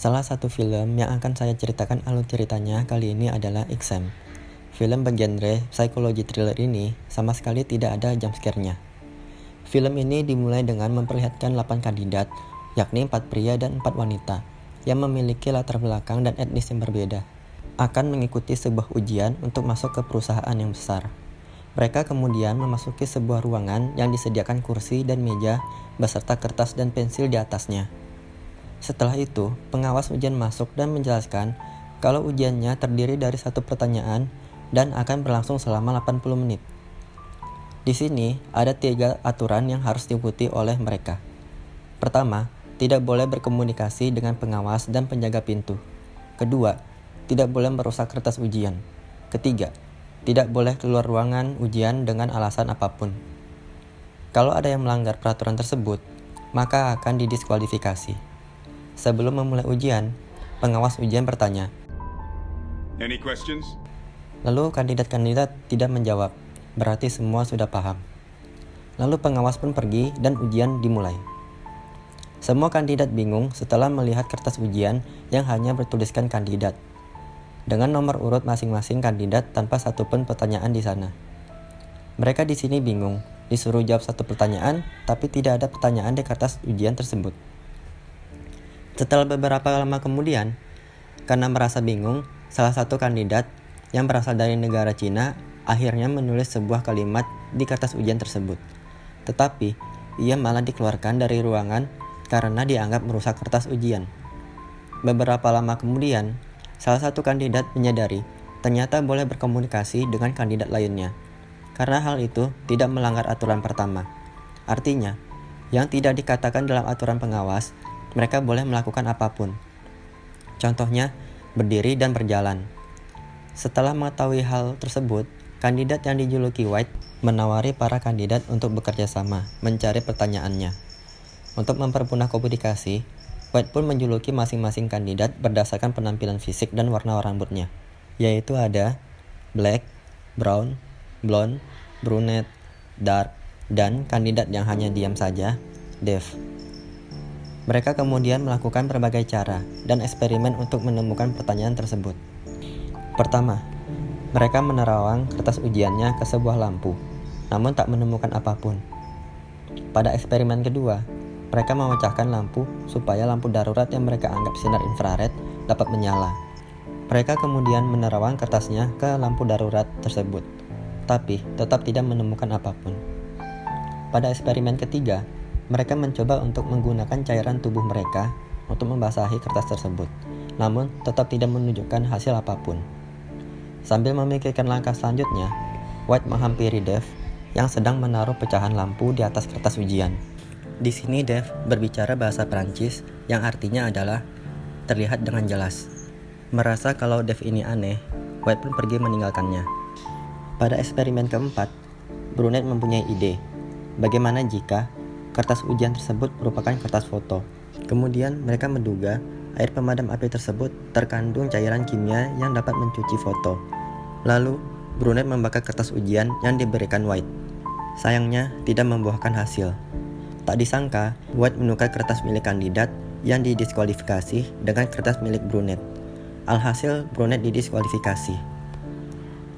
Salah satu film yang akan saya ceritakan alur ceritanya kali ini adalah Exam. Film bergenre psikologi thriller ini sama sekali tidak ada jump scare-nya. Film ini dimulai dengan memperlihatkan 8 kandidat, yakni 4 pria dan 4 wanita, yang memiliki latar belakang dan etnis yang berbeda, akan mengikuti sebuah ujian untuk masuk ke perusahaan yang besar. Mereka kemudian memasuki sebuah ruangan yang disediakan kursi dan meja beserta kertas dan pensil di atasnya. Setelah itu, pengawas ujian masuk dan menjelaskan kalau ujiannya terdiri dari satu pertanyaan dan akan berlangsung selama 80 menit. Di sini ada 3 aturan yang harus diikuti oleh mereka. Pertama, tidak boleh berkomunikasi dengan pengawas dan penjaga pintu. Kedua, tidak boleh merusak kertas ujian. Ketiga, tidak boleh keluar ruangan ujian dengan alasan apapun. Kalau ada yang melanggar peraturan tersebut, maka akan didiskualifikasi. Sebelum memulai ujian, pengawas ujian bertanya. Any questions? Lalu kandidat-kandidat tidak menjawab, berarti semua sudah paham. Lalu pengawas pun pergi dan ujian dimulai. Semua kandidat bingung setelah melihat kertas ujian yang hanya bertuliskan kandidat, dengan nomor urut masing-masing kandidat tanpa satupun pertanyaan di sana. Mereka di sini bingung, disuruh jawab satu pertanyaan, tapi tidak ada pertanyaan di kertas ujian tersebut. Setelah beberapa lama kemudian, karena merasa bingung, salah satu kandidat yang berasal dari negara Cina akhirnya menulis sebuah kalimat di kertas ujian tersebut. Tetapi, ia malah dikeluarkan dari ruangan karena dianggap merusak kertas ujian. Beberapa lama kemudian, salah satu kandidat menyadari ternyata boleh berkomunikasi dengan kandidat lainnya, karena hal itu tidak melanggar aturan pertama. Artinya, yang tidak dikatakan dalam aturan pengawas, mereka boleh melakukan apapun. Contohnya, berdiri dan berjalan. Setelah mengetahui hal tersebut, kandidat yang dijuluki White menawari para kandidat untuk bekerja sama, mencari pertanyaannya. Untuk mempermudah komunikasi, White pun menjuluki masing-masing kandidat berdasarkan penampilan fisik dan warna rambutnya, yaitu ada black, brown, blonde, brunette, dark, dan kandidat yang hanya diam saja, deaf. Mereka kemudian melakukan berbagai cara dan eksperimen untuk menemukan pertanyaan tersebut. Pertama, mereka menerawang kertas ujiannya ke sebuah lampu, namun tak menemukan apapun. Pada eksperimen kedua, mereka memecahkan lampu supaya lampu darurat yang mereka anggap sinar infrared dapat menyala. Mereka kemudian menerawang kertasnya ke lampu darurat tersebut, tapi tetap tidak menemukan apapun. Pada eksperimen ketiga, mereka mencoba untuk menggunakan cairan tubuh mereka untuk membasahi kertas tersebut, namun tetap tidak menunjukkan hasil apapun. Sambil memikirkan langkah selanjutnya, White menghampiri Dev yang sedang menaruh pecahan lampu di atas kertas ujian. Di sini Dev berbicara bahasa Prancis yang artinya adalah terlihat dengan jelas. Merasa kalau Dev ini aneh, White pun pergi meninggalkannya. Pada eksperimen keempat, Brunette mempunyai ide. Bagaimana jika kertas ujian tersebut merupakan kertas foto? Kemudian mereka menduga air pemadam api tersebut terkandung cairan kimia yang dapat mencuci foto. Lalu, Brunette membakar kertas ujian yang diberikan White. Sayangnya, tidak membuahkan hasil. Tak disangka, White menukar kertas milik kandidat yang didiskualifikasi dengan kertas milik Brunette. Alhasil, Brunette didiskualifikasi.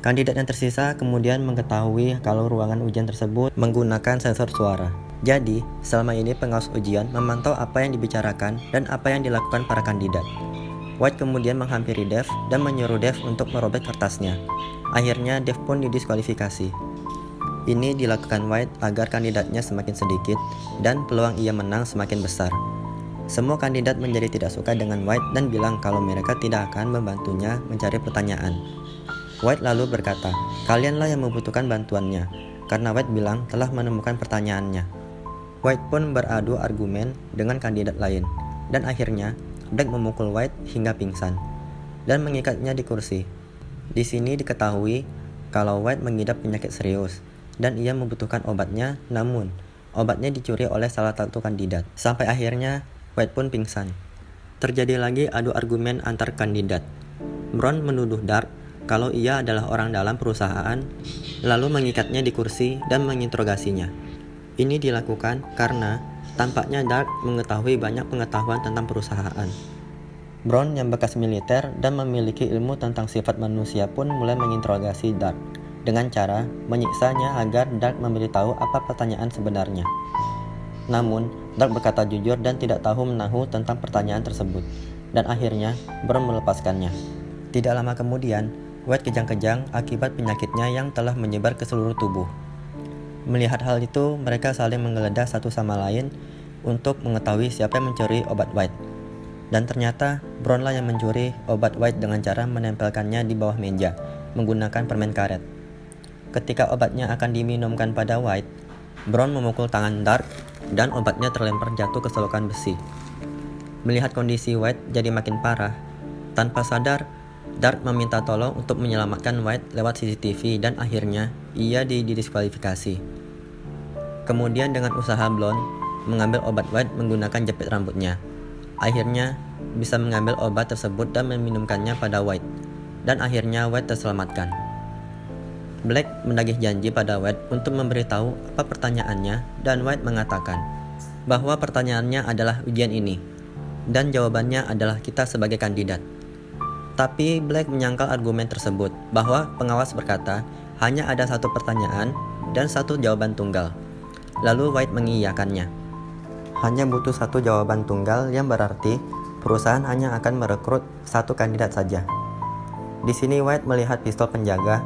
Kandidat yang tersisa kemudian mengetahui kalau ruangan ujian tersebut menggunakan sensor suara. Jadi, selama ini pengawas ujian memantau apa yang dibicarakan dan apa yang dilakukan para kandidat. White kemudian menghampiri Dev dan menyuruh Dev untuk merobek kertasnya. Akhirnya, Dev pun didiskualifikasi. Ini dilakukan White agar kandidatnya semakin sedikit dan peluang ia menang semakin besar. Semua kandidat menjadi tidak suka dengan White dan bilang kalau mereka tidak akan membantunya mencari pertanyaan. White lalu berkata, "Kalianlah yang membutuhkan bantuannya," karena White bilang telah menemukan pertanyaannya. White pun beradu argumen dengan kandidat lain, dan akhirnya Black memukul White hingga pingsan dan mengikatnya di kursi. Di sini diketahui kalau White mengidap penyakit serius dan ia membutuhkan obatnya, namun obatnya dicuri oleh salah satu kandidat. Sampai akhirnya White pun pingsan. Terjadi lagi adu argumen antar kandidat. Brown menuduh Dark kalau ia adalah orang dalam perusahaan, lalu mengikatnya di kursi dan menginterogasinya. Ini dilakukan karena tampaknya Dark mengetahui banyak pengetahuan tentang perusahaan. Brown yang bekas militer dan memiliki ilmu tentang sifat manusia pun mulai menginterogasi Dark dengan cara menyiksanya agar Dark memberitahu apa pertanyaan sebenarnya. Namun, Dark berkata jujur dan tidak tahu menahu tentang pertanyaan tersebut, dan akhirnya Brown melepaskannya. Tidak lama kemudian, White kejang-kejang akibat penyakitnya yang telah menyebar ke seluruh tubuh. Melihat hal itu, mereka saling menggeledah satu sama lain untuk mengetahui siapa yang mencuri obat White. Dan ternyata Brown lah yang mencuri obat White dengan cara menempelkannya di bawah meja menggunakan permen karet. Ketika obatnya akan diminumkan pada White, Brown memukul tangan Dark dan obatnya terlempar jatuh ke selokan besi. Melihat kondisi White jadi makin parah, tanpa sadar Dark meminta tolong untuk menyelamatkan White lewat CCTV dan akhirnya ia didiskualifikasi. Kemudian dengan usaha Blonde mengambil obat White menggunakan jepit rambutnya, akhirnya bisa mengambil obat tersebut dan meminumkannya pada White, dan akhirnya White terselamatkan. Black menagih janji pada White untuk memberitahu apa pertanyaannya, dan White mengatakan bahwa pertanyaannya adalah ujian ini, dan jawabannya adalah kita sebagai kandidat. Tapi Black menyangkal argumen tersebut bahwa pengawas berkata hanya ada satu pertanyaan dan satu jawaban tunggal. Lalu White mengiyakannya. Hanya butuh satu jawaban tunggal yang berarti perusahaan hanya akan merekrut satu kandidat saja. Di sini White melihat pistol penjaga,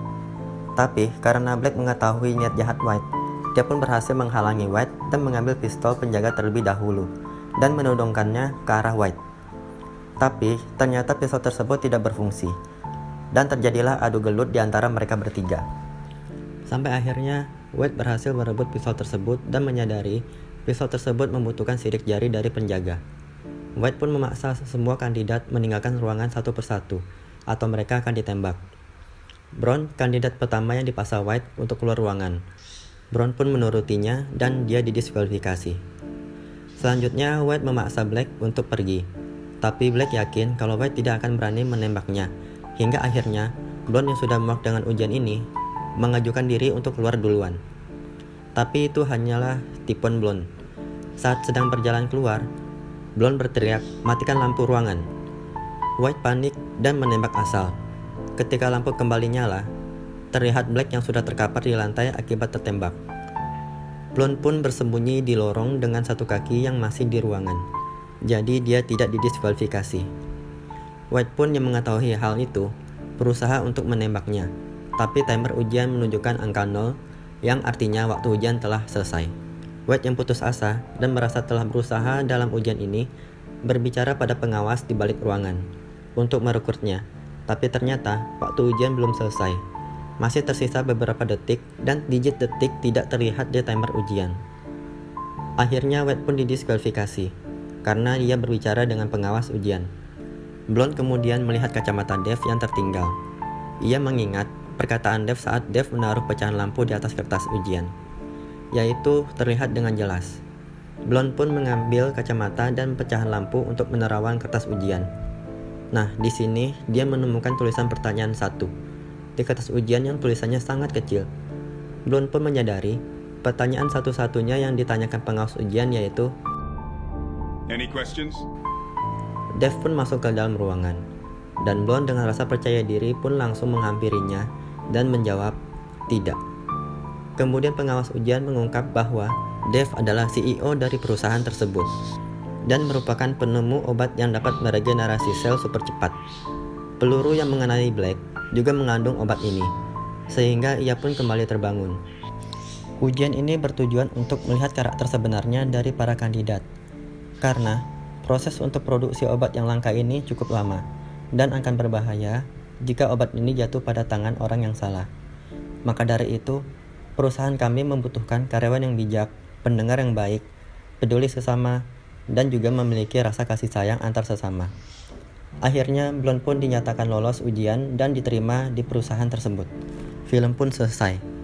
tapi karena Black mengetahui niat jahat White, dia pun berhasil menghalangi White dan mengambil pistol penjaga terlebih dahulu dan menodongkannya ke arah White. Tapi ternyata pistol tersebut tidak berfungsi, dan terjadilah adu gelut di antara mereka bertiga. Sampai akhirnya White berhasil merebut pistol tersebut dan menyadari pistol tersebut membutuhkan sidik jari dari penjaga. White pun memaksa semua kandidat meninggalkan ruangan satu persatu, atau mereka akan ditembak. Brown, kandidat pertama yang dipaksa White untuk keluar ruangan. Brown pun menurutinya dan dia didiskualifikasi. Selanjutnya White memaksa Black untuk pergi. Tapi Black yakin kalau White tidak akan berani menembaknya, hingga akhirnya Blonde yang sudah muak dengan ujian ini mengajukan diri untuk keluar duluan. Tapi itu hanyalah tipuan Blonde. Saat sedang berjalan keluar, Blonde berteriak, "Matikan lampu ruangan." White panik dan menembak asal. Ketika lampu kembali nyala, terlihat Black yang sudah terkapar di lantai akibat tertembak. Blonde pun bersembunyi di lorong dengan satu kaki yang masih di ruangan. Jadi dia tidak didiskualifikasi. White pun yang mengetahui hal itu berusaha untuk menembaknya, tapi timer ujian menunjukkan angka 0 yang artinya waktu ujian telah selesai. White yang putus asa dan merasa telah berusaha dalam ujian ini berbicara pada pengawas di balik ruangan untuk merekrutnya, tapi ternyata waktu ujian belum selesai. Masih tersisa beberapa detik dan digit detik tidak terlihat di timer ujian. Akhirnya White pun didiskualifikasi karena dia berbicara dengan pengawas ujian. Blonde kemudian melihat kacamata Dave yang tertinggal. Ia mengingat perkataan Dave saat Dave menaruh pecahan lampu di atas kertas ujian, yaitu terlihat dengan jelas. Blonde pun mengambil kacamata dan pecahan lampu untuk menerawang kertas ujian. Nah, di sini dia menemukan tulisan pertanyaan 1 di kertas ujian yang tulisannya sangat kecil. Blonde pun menyadari pertanyaan satu-satunya yang ditanyakan pengawas ujian yaitu, Any questions? Dave pun masuk ke dalam ruangan, dan Blonde dengan rasa percaya diri pun langsung menghampirinya dan menjawab tidak. Kemudian pengawas ujian mengungkap bahwa Dave adalah CEO dari perusahaan tersebut dan merupakan penemu obat yang dapat meregenerasi sel super cepat. Peluru yang mengenai Black juga mengandung obat ini, sehingga ia pun kembali terbangun. Ujian ini bertujuan untuk melihat karakter sebenarnya dari para kandidat, karena proses untuk produksi obat yang langka ini cukup lama dan akan berbahaya jika obat ini jatuh pada tangan orang yang salah. Maka dari itu, perusahaan kami membutuhkan karyawan yang bijak, pendengar yang baik, peduli sesama, dan juga memiliki rasa kasih sayang antar sesama. Akhirnya, Blonde pun dinyatakan lolos ujian dan diterima di perusahaan tersebut. Film pun selesai.